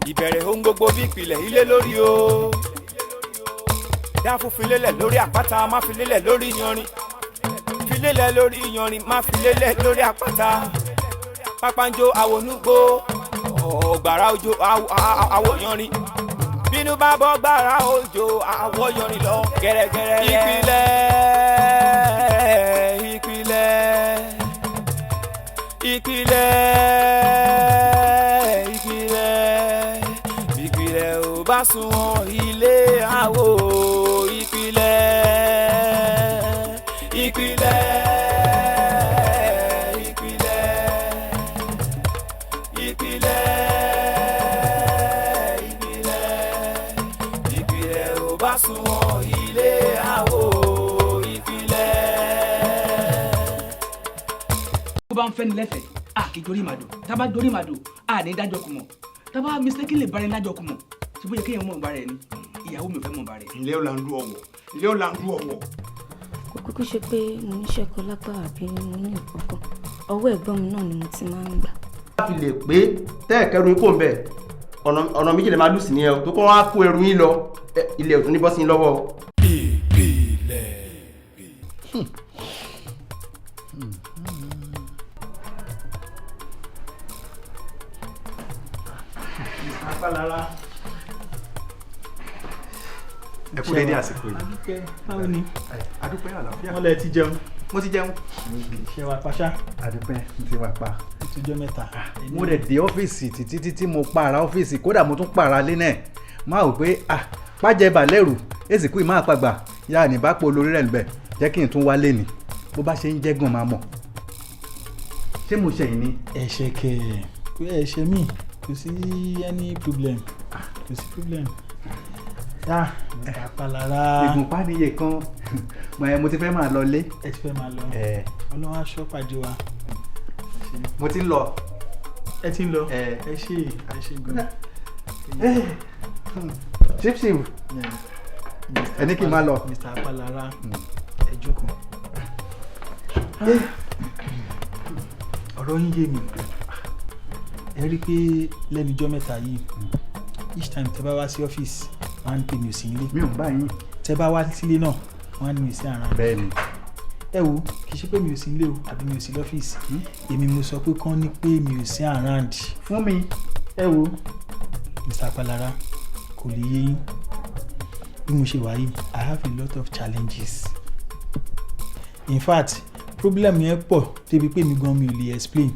ìbẹ̀rẹ̀ ohun gbogbo bí ìpìlẹ̀ ilé lórí o. dáfún filélẹ̀ lórí àpáta má filélẹ̀ lórí yanrìn. filélẹ̀ lórí yanrìn má filélẹ̀ lórí àpáta. pápánjó àwọnúgbó ọ̀gbàrá òjò àwọ̀ yanrìn. bínú bá bọ́ gbàrá òjò àwọ̀ yanrìn lọ gẹ́rẹ́gẹ́rẹ́. ìpìlẹ̀ ò bá sunwọ̀n ilé àwò ìpìlẹ̀. Sunwọ̀n ilé àwò ìpìlẹ̀. tó bá ń fẹ́ni lẹ́fẹ̀ẹ́ a kì í dorí màdò tá a bá dorí màdò a ní dájọ́ kù mọ̀ tá a bá mistakenly lè bára lájọ́ kù mọ̀ ṣé bóyá kéèyàn mọ̀ bá rẹ̀ ni ìyàwó mi ò fẹ́ mọ̀ bá rẹ̀. ilé ò là ń lu ọ̀wọ̀ ilé ò là ń lu ọ̀wọ̀. kò kúkú ṣe pé mo níṣẹ́ kan lápá àbí mo ní ìkọ̀kọ̀ ọwọ́ ẹ̀gbọ́n mi náà ni mo ti máa ń gbà. a fi lè pé tẹ́ ẹ̀kẹ́rù yín kò ń bẹ̀ ọ̀nà méjì lè máa lù sí ni ẹ tó kọ́ wá kó ẹrù yín lọ ilé ọ̀tún ní bọ́sí lọ́wọ́. Apalára. ẹ kú dédé àsìkò yìí. Adúpẹ́ báwo ni? Adúpẹ́ àlàáfíà. wọ́n lẹ ti jẹun. mo ti jẹun. ṣé wàá paṣá? Adúpẹ́ mo ti wà pa. ìtújọ́ mẹ́ta. mo dẹ̀ dé ọ́fíìsì títí mo pààrà ọ́fíìsì kódà mo tún pààrà lé náà máa wò pé pàjẹ́ balẹ̀rù èsì kú ìmáà pàgbà yáà ní bá pọ̀ olórí rẹ̀ níbẹ̀ jẹ́ kí n tún wálé ni bó bá ṣe ń jẹ́ gan máa mọ̀. ṣé mo ṣẹ̀yìn ni. ẹ̀ṣẹ̀ kẹ̀ pé ẹ̀ṣẹ̀ mi kò sí any problem kò sí problem. Apalára. ìgùnpá níye kan mo ti fẹ́ máa lọ lé. ẹ ti fẹ́ máa lọ. ọlọ́wọ́ aṣọ pàdé wa. mo ti ń lọ. ẹ ti ń lọ. ẹ ṣe gan. chief ẹ ní kí n máa lọ. Mr. Apalára ẹ jókòó. ọ̀rọ̀ yín yé mi ẹ rí i pé lẹ́nu ijọ́ mẹ́ta yìí each time tẹ́ bá wá sí ọ́fíìsì wọ́n á ní pé mi ò sí nílé. mi ò bá yín. tẹ́ bá wá sílé náà wọ́n á ní mi sí àrà. bẹ́ẹ̀ni. ẹ wo kì í ṣe pé mi ò sí nílé o àbí mi ò sí lọ́fíìsì èmi mo sọ pé kán ní pé mi ò sí around. fún mi. ẹ wo Mr. Apalára kò lè yé yín bí mo ṣe wà yìí I have a lot of challenges in fact problem yẹn pọ̀ débi pé mi gan mi ò lè explain.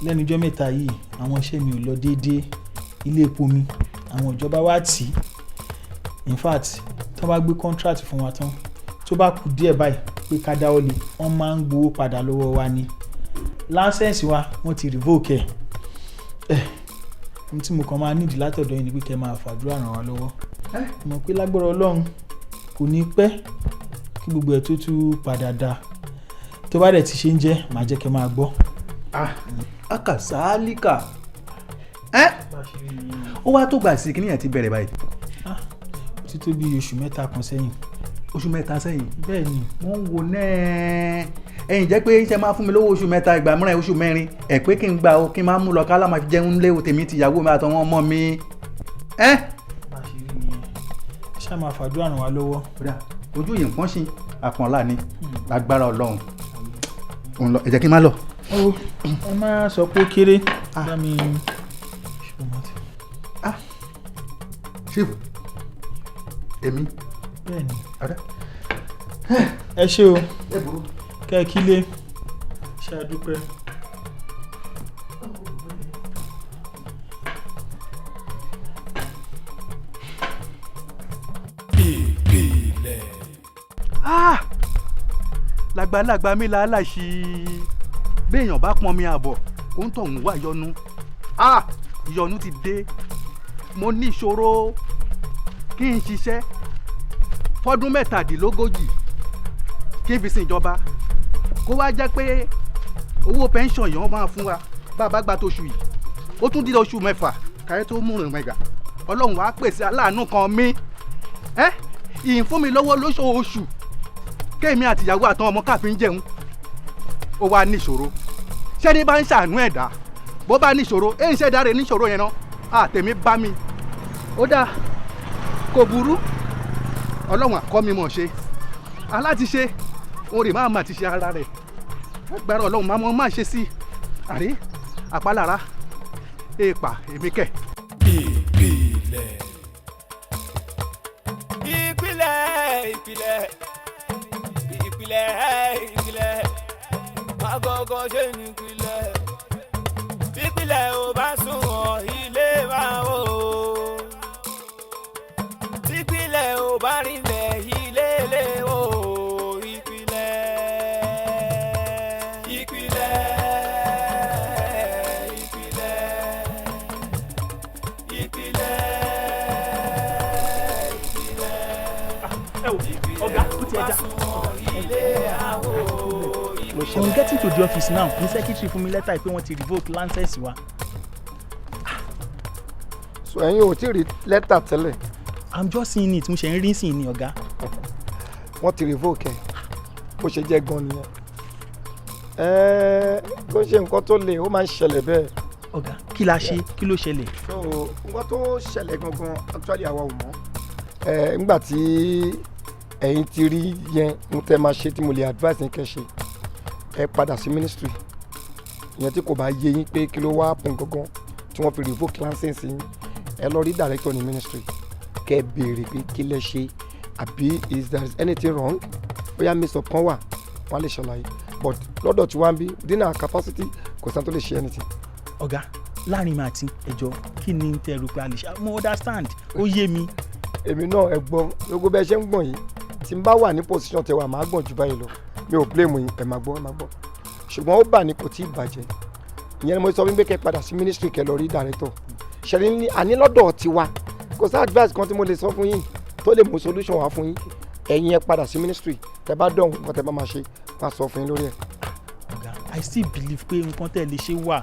lẹ́nu ijọ́ mẹ́ta yìí àwọn iṣẹ́ mi ò lọ déédéé ilé epo mi àwọn ìjọba wá tì í in fact tó bá gbé contract fún wa tán tó bá kù díẹ̀ báyìí pé ká dáwọ́ lé wọ́n máa ń gbowó padà lọ́wọ́ wa ni license wa wọ́n ti revoke ẹ̀ ohun tí mo kàn máa nídìí látọ̀dọ̀ yìí ni pé kẹ́ máa fàdúrà ràn wá lọ́wọ́ mọ̀ pé lágbára Ọlọ́run kò ní pẹ́ kí gbogbo ẹ̀ tó tún padà dá tó bá dẹ̀ ti ṣe ń jẹ́ màá jẹ́ kẹ́ máa gbọ́. akàsálíkà ó wá tó gbà sí kí nìyẹn ti bẹ̀rẹ̀ báyìí. ó ti tó bí oṣù mẹ́ta kan sẹ́yìn. oṣù mẹ́ta sẹ́yìn. bẹ́ẹ̀ ni. wọ́n ń wo náà ẹ̀yin jẹ́ pé iṣẹ́ máa fún mi lówó oṣù mẹ́ta ìgbà mìíràn oṣù mẹ́rin ẹ̀ pé kí n gbà ó kí n máa mú lọ kálá máa fi jẹun lé o tèmi tìyàwó mi àtọwọn ọmọ mi. bá a ṣe rí nìyẹn ṣá máa fàdúrà ràn wá lọ́wọ́. ojú yìí nǹkan ṣì àpọ̀nlá ni lágbára Ọlọ́run ẹ jẹ́ kí n má lọ. ẹ má sọ pé ó kéré. bá mi ṣíìfù èmi. bẹ́ẹ̀ni ẹ ṣé o kẹ́ ẹ kílé ṣe àdúpẹ́. làgbàlagbà mi làálàá sí i béèyàn bá pọn mi àbọ̀ ó ń tọ̀hún wá yọnu ìyọnu ti dé mo ní ìṣòro kí n ṣiṣẹ́ fọ́dún mẹ́tàdínlógójì kí n fi sin ìjọba kó wá jẹ́ pé owó pẹ́ńsọ̀n yìí wọ́n máa fún wa bá a bá gba tóṣù yìí ó tún dídá oṣù mẹ́fà káyọ̀ tó mú rìn mẹ́gà ọlọ́run wàá pèsè aláàánú kan mi ìyìn fún mi lọ́wọ́ lóṣooṣù kéèmí àtìyàwó àtàwọn ọmọ káàfin jẹun ó wá níṣòro ṣẹ́ni bá ń ṣàánú ẹ̀dá bó bá níṣòro èyí ṣẹ̀dá rẹ̀ níṣòro yẹn náà àtẹ̀mí bá mi ó dáa kò burú ọlọ́run àkọ́ mi mọ̀ ṣe alátiṣe orin máa ma ti ṣe ara rẹ̀ agbára ọlọ́run máa mọ̀ máa ṣe sí àrí àpalára èèpà èmi kẹ̀. ìpìlẹ̀ agogo ṣe ní ìpìlẹ̀ ò bá sunwọ̀n ilé máa wò ìpìlẹ̀ ò bá rinlẹ̀ ilé lè wò ìpìlẹ̀ ọ̀gá ó ti ẹja. I'm getting to the office now. The secretary fún mi lẹ́tà pé wọ́n ti revoke license wa. So ẹ̀yin ò tí rí lẹ́tà tẹ́lẹ̀. I'm just seeing it. Mo ṣe ń rí sí ni ọ̀gá. Wọ́n ti revoke ẹ̀. Bó ṣe jẹ́ gan nìyẹn. Bó ṣe nǹkan tó le ó máa ń ṣẹlẹ̀ bẹ́ẹ̀. Ọ̀gá kí la ṣe kí ló ṣẹlẹ̀? So nǹkan tó ṣẹlẹ̀ gangan actually àwa ò mọ̀. Nígbà tí ẹ̀yin ti rí yẹn mo tẹ́ máa ṣe tí mo lè advice ní kẹ́ ṣe. Ẹ padà sí ministry ìyẹn tí kò bá yé yín pé kí ló wá pọn gangan tí wọ́n fi revoke license yín ẹ lọ rí director ní ministry kẹ́ béèrè pé kí lẹ ṣe àbí is there anything wrong bóyá miss up kan wà wọ́n lè ṣàlàyé but lọ́dọ̀ tí wọ́n ń bí within our capacity kò sáà tó lè ṣe anything. Ọ̀gá láàrin mi àti ẹjọ́ kí ni tẹ́ rò pé a lè ṣe mo understand ó yé mi. Èmi náà ẹ gbọ́ gbogbo bẹ́ẹ̀ ṣe ń gbọ̀n yìí tí n bá wà ní position tẹ wà máa gbọ̀n jù báyìí lọ mi ò blame yín ẹ máa gbọ́ ṣùgbọ́n ó bà ní kò tí ì bàjẹ́ ìyẹn ni mo sọ wípé kẹ́ padà sí ministry kẹ́ lọ rí director ṣẹlẹ̀ ní àní lọ́dọ̀ tiwa kò sí advice kan tí mo lè sọ fún yín tó lè mú solution wá fún yín ẹ̀yin ẹ padà sí ministry tẹ́ bá dọ̀hún nǹkan tẹ́ bá máa ṣe máa sọ fún yín lórí ẹ̀. Ọ̀gá I still believe pé nǹkan tẹ́ lè ṣe wà.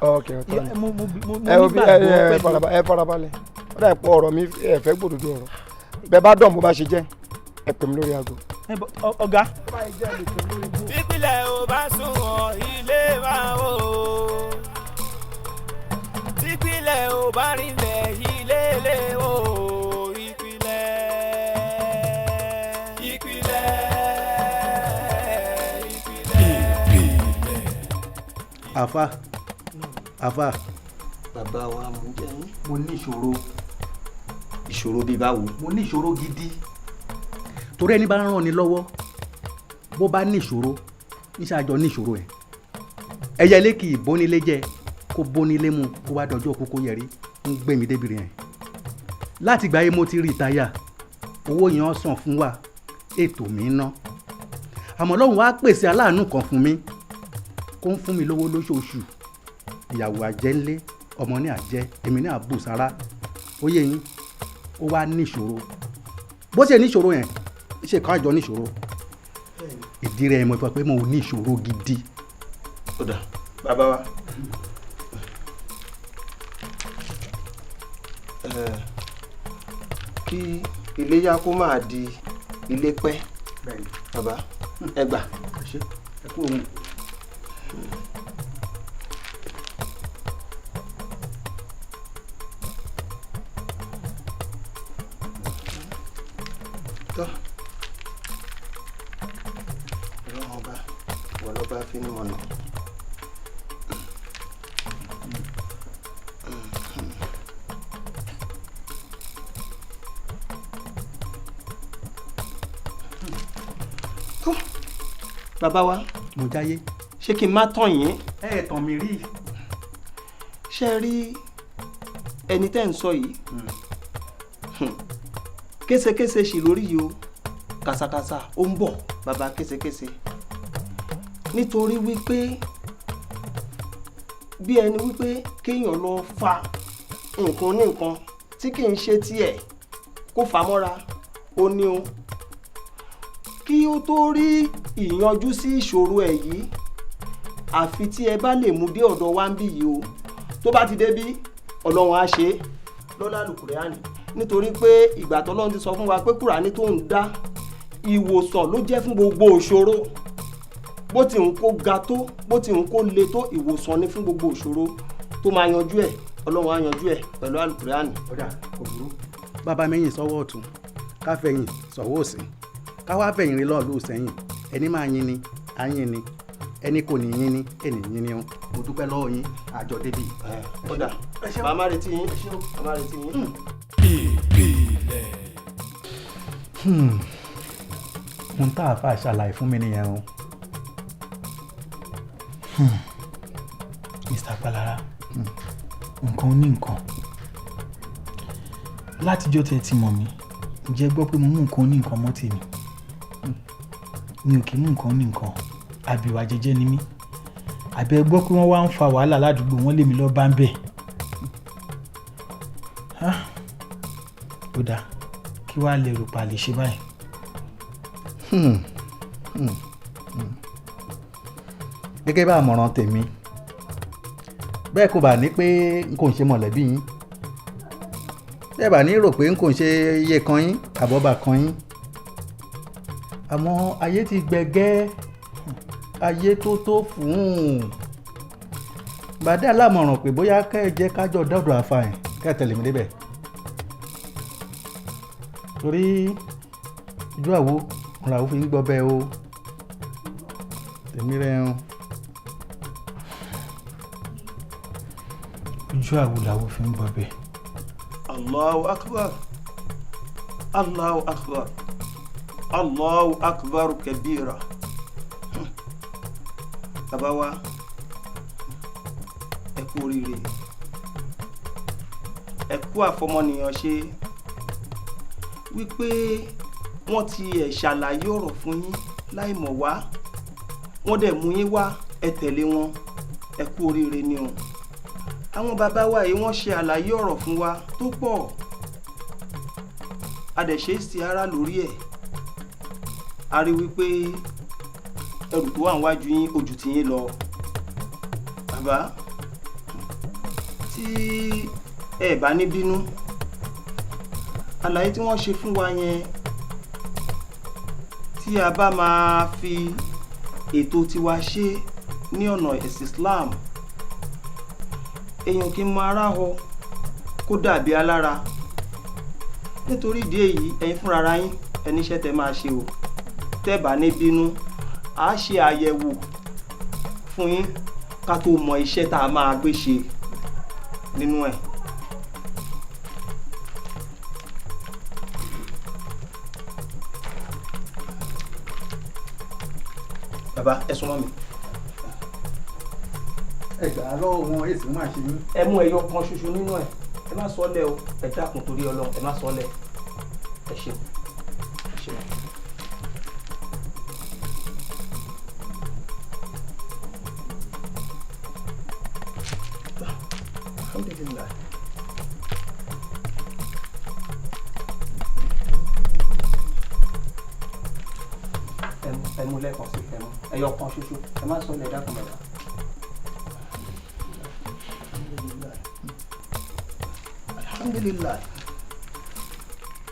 ẹ farabalẹ̀ ó dà pọ̀ ọ̀rọ̀ mi ẹ fẹ́ gbòdòdó ọ̀rọ̀ bẹ́ẹ̀ bá dọ̀hún bó bá ṣe jẹ́ ẹ pè mí lórí aago. Ọ̀gá. ìpìlẹ̀ ò bá sunwọ̀n ilé máa wò ìpìlẹ̀ ò bá rinlẹ̀ ilé lè wò àfà. bàbá wa mú jẹ́ yín. mo ní ìṣòro bíi báwo. mo ní ìṣòro gidi torí ẹni bá ń ràn ní lọ́wọ́ bó bá ní ìṣòro níṣẹ́ àjọ ní ìṣòro ẹ̀ ẹyẹlé kì í bónílé jẹ kó bónílé mu kó wá dọjọ́ kókó yẹrí ń gbé mi débi rẹ̀ láti gbà yé mo ti rí ìtayà owó yẹn sàn fún wa ètò mi ná àmọ́ lọ́hùn wá pèsè aláàánú kan fún mi kó ń fún mi lówó lóṣooṣù ìyàwó àjẹ́ ńlé ọmọ ní àjẹ́ èmi ní àbù sára ó yé yín ó wá ní ìṣòro bó ṣe ní ìṣòro yẹn ṣe kàn àjọ ní ìṣòro ìdí rẹ̀ mo fọ pé mo ní ìṣòro gidi. ó dà bàbá wa kí iléyá kó máa di ilé pẹ́ bàbá ẹ gbà. ẹ kú òun. tọ́ ọlọ́run ọba wọ́n lọ́ba fi ní ọ̀nà. bàbá wa mo jáyé. ṣé kí n má tàn yín. ẹ tàn mí rí. ṣé rí ẹni tẹ́ ń sọ yìí késekése sì lórí yìí o kàsàkàsà ó ń bọ̀ bàbá késekése nítorí wípé bí ẹni wípé kéèyàn lọ fa nǹkan ní nǹkan tí kì í ṣe tiẹ̀ kó fà mọ́ra ó ní o kí ó tó rí ìyanjú sí ìṣòro ẹ̀ yìí àfi tí ẹ bá lè mú dé ọ̀dọ̀ wa ń bì yìí o tó bá ti débí ọlọ́run á ṣe é lọ́lá àlùkùránì nítorí pé ìgbà tọ́lọ́run ti sọ fún wa pé kùránì tó ń dá ìwòsàn ló jẹ́ fún gbogbo ìṣòro bó ti ń kó ga tó bó ti ń kó le tó ìwòsàn ni fún gbogbo ìṣòro tó máa yanjú ẹ̀ ọlọ́run á yanjú ẹ̀ pẹ̀lú àlùkùránì. ọ̀dà kò burú. bàbá mẹ́yìn sọ́wọ́ ọ̀tún ká fẹ̀yìn sọ́wọ́ òsì ká wá fẹ̀yìn rí lọ́ọ̀lù sẹ́yìn ẹni máa yin ni á yin ni ẹni kò ní yin ni ẹni yin ni o mo dúpẹ́ lọ́wọ́ yín àjọ débi. ọ̀dà màmá retí yín màmá retí yín. mo ń tá àfa ṣàlàyé fún mi nìyẹn o. Mr. Palara nǹkan ní nǹkan látijọ́ tẹ́ ti mọ̀ mí ǹjẹ́ gbọ́ pé mo mú nǹkan ní nǹkan mọ́ tèmi mi ò kì í mú nǹkan ní nǹkan àbíwá jẹ́jẹ́ ni mí àbẹ gbọ́ pé wọ́n wá ń fa wàhálà ládùúgbò wọ́n lé mi lọ bá ń bẹ̀ ó dáa kí wàá lè rò pa lè ṣe báyìí. gẹ́gẹ́ bá àmọ̀ràn tèmi bẹ́ẹ̀ kò bá ní pé n kò ń ṣe mọ̀lẹ́bí yín bẹ́ẹ̀ bá ní rò pé n kò ń ṣe iye kan yín àbọ̀bà kan yín àmọ́ ayé ti gbẹgẹ́ ayé tó fún un bàdé alámọ̀ràn pé bóyá kẹ́ ẹ jẹ́ kájọ dọ́dọ̀ àfààyàn kẹ́ ẹ tẹ̀lé mi débẹ̀ torí ojú àwo làwọn fi ń gbọ́ bẹ́ẹ̀ o tèmi rẹ̀ ń. ojú àwo làwọn fi ń gbọ́ bẹ́ẹ̀. Allahu akbar Allahu akbar Allahu akbar kabira. Bàbá wa ẹ kú oríire ẹ kú àfọmọnìyàn ṣe wípé wọ́n ti ẹ̀ ṣàlàyé ọ̀rọ̀ fún yín láì mọ̀ wá wọ́n dẹ̀ mú yín wá ẹ tẹ̀lé wọn ẹ kú oríire ni o. Àwọn bàbá wa yìí wọ́n ṣe àlàyé ọ̀rọ̀ fún wa tó pọ̀ a dẹ̀ ṣe istiara lórí ẹ̀ a rí wípé ẹrù tó wà níwájú yín ojú ti yín lọ. Bàbá tí ẹ bá ní bínú àlàyé tí wọ́n ṣe fún wa yẹn tí a bá máa fi ètò tiwa ṣe ní ọ̀nà ẹ̀sìn Islam èèyàn kì í mọ ara họ kó dàbí alára nítorí ìdí èyí ẹ̀yin fúnra ara yín ẹni iṣẹ́ tẹ́ máa ṣe o tẹ́ bá ní bínú a ṣe àyẹ̀wò fún yín ká tó mọ iṣẹ́ tá a máa gbé ṣe nínú ẹ̀. Bàbá ẹ súnmọ́ mi. ẹ gbà á lọ́wọ́ wọn èsì máa ṣe yín. Ẹ mú ẹyọ kan ṣoṣo nínú ẹ̀ ẹ má sọ lẹ̀ o ẹ dákun torí Ọlọ́run ẹ má sọ lẹ̀ ẹ ṣeun ẹ ṣeun. Alhamdulillah. Ẹ mú lẹ́ẹ̀kan sí ẹ mú ẹyọ kan ṣoṣo ẹ má sọ lẹ̀ dákun bàbá. Alhamdulillah.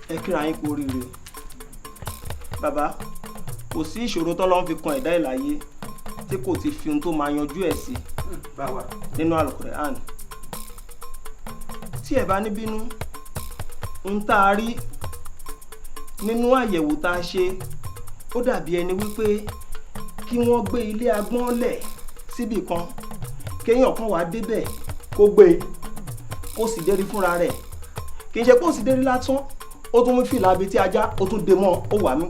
Ẹ kíra yín kú oríire. Bàbá kò sí ìṣòro tọ́lọ́run fi kan ẹ̀dá ìláyé tí kò ti fi ohun tó máa yanjú ẹ̀ sí nínú Al-Qur'an. Tí ẹ bá ní bínú ń tá a rí nínú àyẹ̀wò tá a ṣe ó dàbí ẹni wípé kí wọ́n gbé ilé agbọ́n lẹ̀ síbì kan kéèyàn kan wá débẹ̀ kó gbé kó sì dérí fúnra rẹ̀ kì í ṣe kó sì dérí lásán ó tún mú fìlà abetí ajá ó tún dé mọ́ ó wà mí.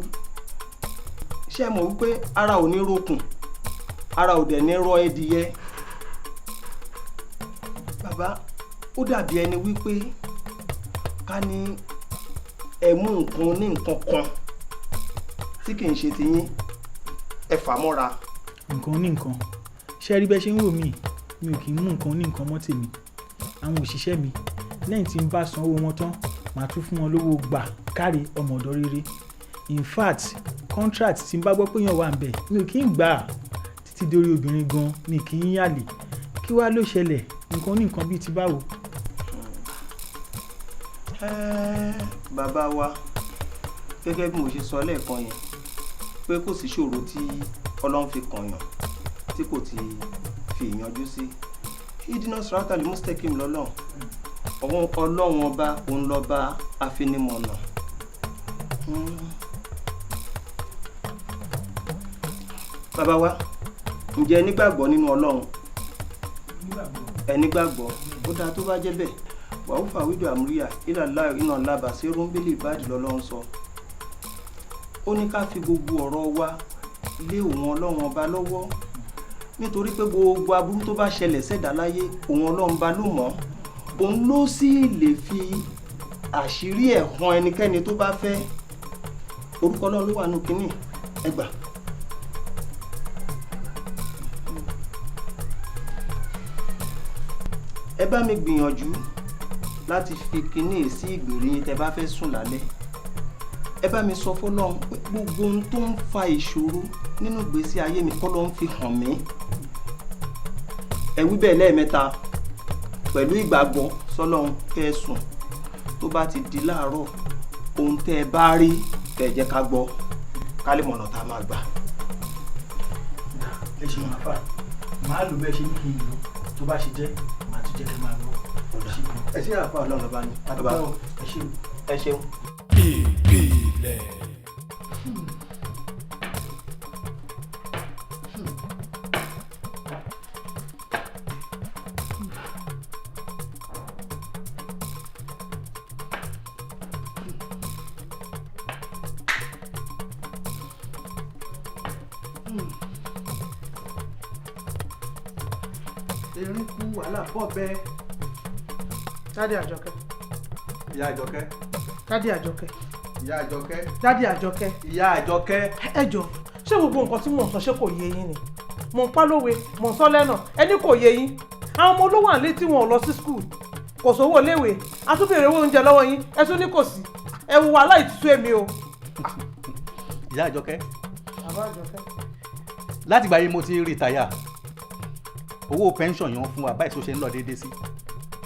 Ṣé ẹ mọ̀ wípé ara ò ní rokùn ara ò dẹ̀ ní rọ ẹdìyẹ. Bàbá ó dàbí ẹni wípé ká ní ẹ mú nǹkan ní nǹkan kan tí kì í ṣe tiyín ẹ fà mọ́ra. nǹkan ní nǹkan ṣé rí bẹ́ẹ̀ ṣe ń wò mí mi ò kì í mú nǹkan ní nǹkan mọ́ tèmi àwọn òṣìṣẹ́ mi lẹ́yìn tí n bá san owó wọn tán màá tún fún wọn lówó gbà kárí ọmọ ọ̀dọ̀ rere in fact contract tí n bá gbọ́ pé èèyàn wà ń bẹ̀ mi ò kì í gbà á títí dórí obìnrin gan mi kì í yàlè kí wàá ló ṣẹlẹ̀ nǹkan ní nǹkan bíi ti báwo. Bàbá wa gẹ́gẹ́ bí mo ṣe sọ lẹ́ẹ̀kan yẹn pé kò sí ṣòro tí Ọlọ́run fi kàn yàn tí kò ti fi ìyanjú sí idina sratali mustakim lọ́lọ́run ọ̀wọ́n ọlọ́run ọba òun lọ́ba afinimọ̀nà. bàbá wa ǹjẹ́ ẹ nígbàgbọ́ nínú ọlọ́run? ẹ nígbàgbọ́ ó dáa tó bá jẹ́ bẹ́ẹ̀ wàhùfà wídò àmúríyà ìlàlá iná lábà sí rúmbélé ìbàdí lọ́lọ́run sọ. ó ní ká fi gbogbo ọ̀rọ̀ wa lé òun ọlọ́run ọba lọ́wọ́ nítorí pé gbogbo aburú tó bá ṣẹlẹ̀ sẹ́dá láyé òun ọlọ́run ba ló mọ̀ òun ló sì lè fi àṣírí ẹ̀ hàn ẹnikẹ́ni tó bá fẹ́. orúkọ ọlọ́run ló wà nù kínní ẹ gbà. ẹ bá mi gbìyànjú láti fi kínní sí ìgbèrè yín tẹ́ bá fẹ́ sùn lálẹ́. ẹ bá mi sọ fọ́lọ́run pé gbogbo ohun tó ń fa ìṣòro nínú ìgbésí ayé mi kọ́ ló ń fi hàn mí. ẹ wí bẹ́ẹ̀ lẹ́ẹ̀mẹ́ta pẹ̀lú ìgbàgbọ́ sọ́lọ́run kẹ́ ẹ sùn tó bá ti di láàárọ̀ ohun tẹ́ ẹ bá rí kẹ́ ẹ jẹ́ ká gbọ́ ká lè mọ̀nà tá a máa gbà. ẹ ṣe máa fà máa lò bẹ́ẹ̀ ṣe ní kí n lò tó bá ṣe jẹ́ màá tún jẹ́ kí n máa lọ. ẹ ṣe àfa ọlọ́run ọba ni. ẹ ṣeun. ìbílẹ̀. erin kú wàhálà pọ̀ bẹ́ẹ̀. Dádì Àjọkẹ́. ìyá Àjọkẹ́. Dádì Àjọkẹ́. ìyá Àjọkẹ́. Dádì Àjọkẹ́. ìyá Àjọkẹ́. ẹ jọ̀ọ́ ṣé gbogbo nǹkan tí mò ń sọ ṣé kò yé yín ni mò ń pa lówe mò ń sọ lẹ́nà ẹni kò yé yín àwọn ọmọ olówó àlè tí wọn ò lọ sí skul kò sówó léwe a tún béèrè owó oúnjẹ lọ́wọ́ yín ẹ tún ní kò sí ẹ wù wàhálà ìtútù èmi o. ìyá Àjọkẹ́. bàbá Àjọkẹ́. láti ìgbà yìí mo ti rìtáyà owó pension yẹn fún wa báyìí tó ṣe ń lọ déédéé sí.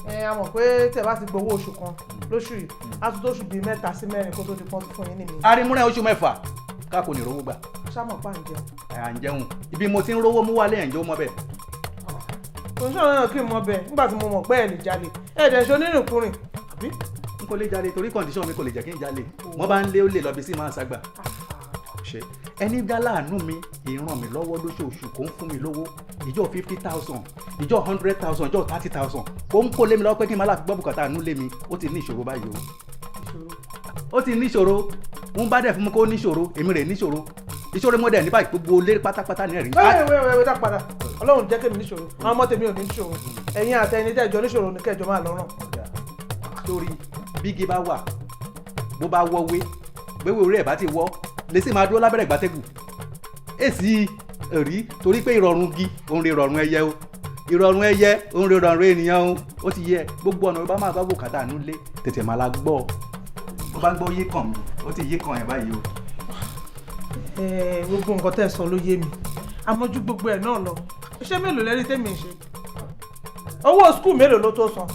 A mọ̀ pé tẹ̀ bá ti gbowó oṣù kan lóṣù yìí á tún tóṣù bíi 3 sí 4 kó tó di pọ́n fún yín nìyí. arimúrẹ́ oṣù 6 ká kò ní rówó gbà. sámọ̀ pa ń jẹun. à ń jẹun ibi mo ti ń rówó mú wálé ẹ̀ ń jẹ́ ó mọ́ bẹ́ẹ̀. oníṣòwò náà kí n mọ bẹ́ẹ̀ nígbà tí mo mọ̀ pé ẹ̀ lè jalè ẹ̀ dẹ̀ ṣe onírìnkùnrin àbí. n kò lè jalè torí condition mi kò lè jẹ́ kí n jalè mo bá ń lé ó lè lọ bí sí máa ń ságbà. ṣe ẹni dá láàánú mi ìran mi lọ́wọ́ lóṣooṣù kò ń fún mi lówó ìjọ 50,000 ìjọ 100,000 ìjọ 30,000 kò ń kó lé mi lọ́wọ́ pé kí n máa láti gbọ́ bùkátà àánú lé mi ó ti ní ìṣòro báyìí o. ó ti ní ìṣòro ń bá dẹ̀ fún mi kó ní ìṣòro èmi rẹ̀ ní ìṣòro ìṣòro mọ́dẹ̀ ní báyìí gbogbo lé pátápátá ní ẹ̀rí. wẹ́wẹ́wẹ́ dá padà ọlọ́run jẹ́ kémi níṣòro àwọn ọmọ tèmi ò ní níṣòro ẹ̀yin àtẹni tẹ́jọ níṣòro ní kẹjọ máa lọ́rùn. torí bígi bá wà bó bá wọ́wé gbéwé orí ẹ̀ bá ti wọ́ lè sì máa dúró lábẹ́rẹ́ ìgbátẹ́gùn èsì rí torí pé ìrọ̀rùn gi òun rè rọ̀rùn ẹyẹ o ìrọ̀rùn ẹyẹ òun rè rọ̀rùn ènìyàn o ó ti yẹ gbogbo ọ̀nà bá máa bá bùkátà nú lé tètè máa la gbọ́ ó bá gbọ́ yé kàn mí ó ti yé kàn ẹ̀ báyìí o. gbogbo nǹkan tẹ́ ẹ sọ ló yé mi àmọ́jú gbogbo ẹ̀ náà lọ iṣẹ́ mélòó lẹ́rí tèmi ṣe owó skul mélòó ló tó san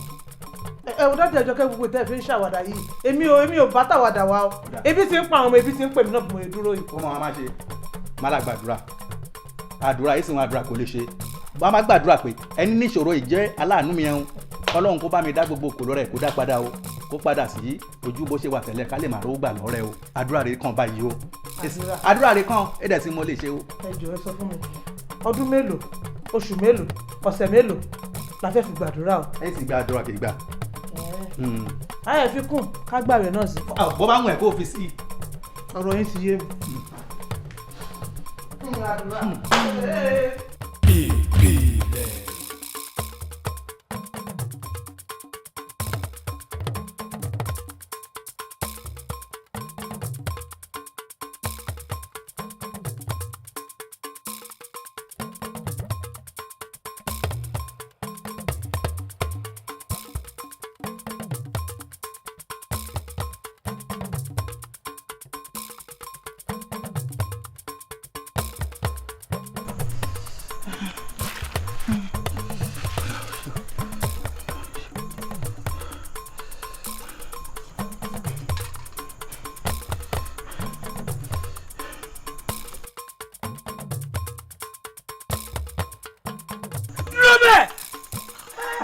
ẹ wò Dádì Àjọkẹ́ gbogbo tẹ́ ẹ fi ń ṣàwàdà yìí èmi ò bá tàwàdà wa o ebi ti ń pa àwọn ọmọ ebi ti ń pè mí náà bí mo lè dúró yìí. ó máa ṣe má la gbàdúrà àdúrà yìí sì wọn àdúrà kò lè ṣe bá má gbàdúrà pé ẹni níṣòro ìjẹ́ aláàánú mi ẹ̀hún Ọlọ́run kó bá mi dá gbogbo kòló rẹ̀ kó dá padà o kó padà sí ojú bó ṣe wà tẹ́lẹ̀ ká lè máa rówó gbà lọ́rẹ́ o àdúrà rẹ̀ kàn báyìí o àdúrà rẹ̀ kàn ẹ̀dẹ̀ sí mo lè ṣe o. ẹ jọ̀ọ́ ẹ sọ fún mi ọdún mélòó oṣù mélòó ọ̀sẹ̀ mélòó la fẹ́ fi gbàdúrà o. ẹ sì gba àdúrà kì í gbà. ayọ̀ fi kún ká gbàgbé náà sí. bó bá wùn ẹ̀ kó o fi sí. ọ̀rọ̀ yín ti yé mi. ìbílẹ̀.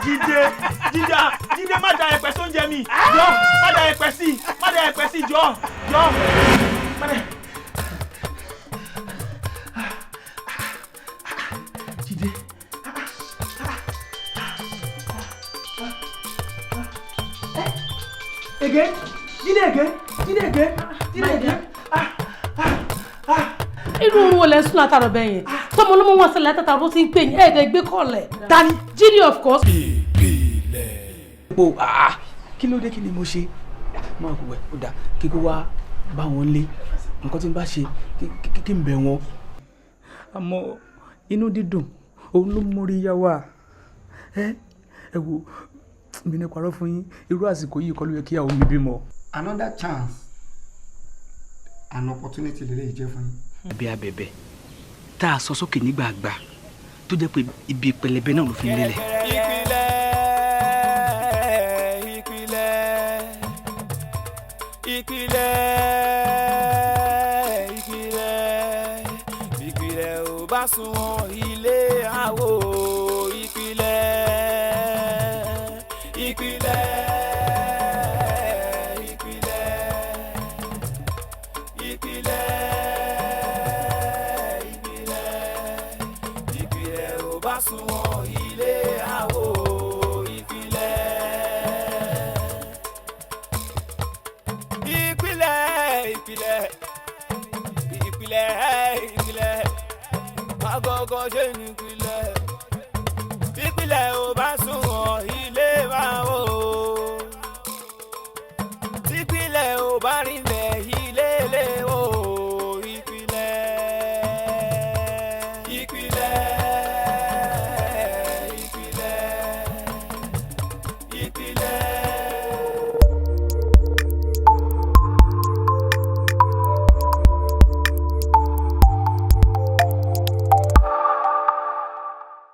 Jídé má da ẹ̀pẹ̀ sóúnjẹ mi jọ má da ẹ̀pẹ̀ sí jọ. Jídé. Again. irú wo lẹ sún látàrọ bẹ́ẹ̀ yẹn tọmọ ló mọ wọn sílẹ̀ látàrọ tó ti ń pè yín ẹ̀ẹ́dẹ́gbẹ́ kọlẹ̀ dání Jídé of course. kí ló dé kí ni mo ṣe máa kú ẹ ó dà kí kó wá bá wọn lé nǹkan tí n bá ṣe kí n bẹ̀ wọ́n. àmọ́ inú dídùn òun ló mórí yá wa ẹ wo mi ní parọ́ fún yín irú àsìkò yìí kọ́ ló yẹ kí àwọn mi bímọ. another chance an opportunity lè lè jẹ́ fún yín. ẹ̀bẹ̀ abẹ̀bẹ̀ tá a sọ sókè nígbàgbà tó jẹ́ pé ibi pẹlẹbẹ náà ló fi ń lélẹ̀. ìpìlẹ̀ ò bá sunwọ̀n ilé àwò ìpìlẹ̀. Sunwọ̀n ilé àwò ìpìlẹ̀. Agogo ṣe ní ìpìlẹ̀.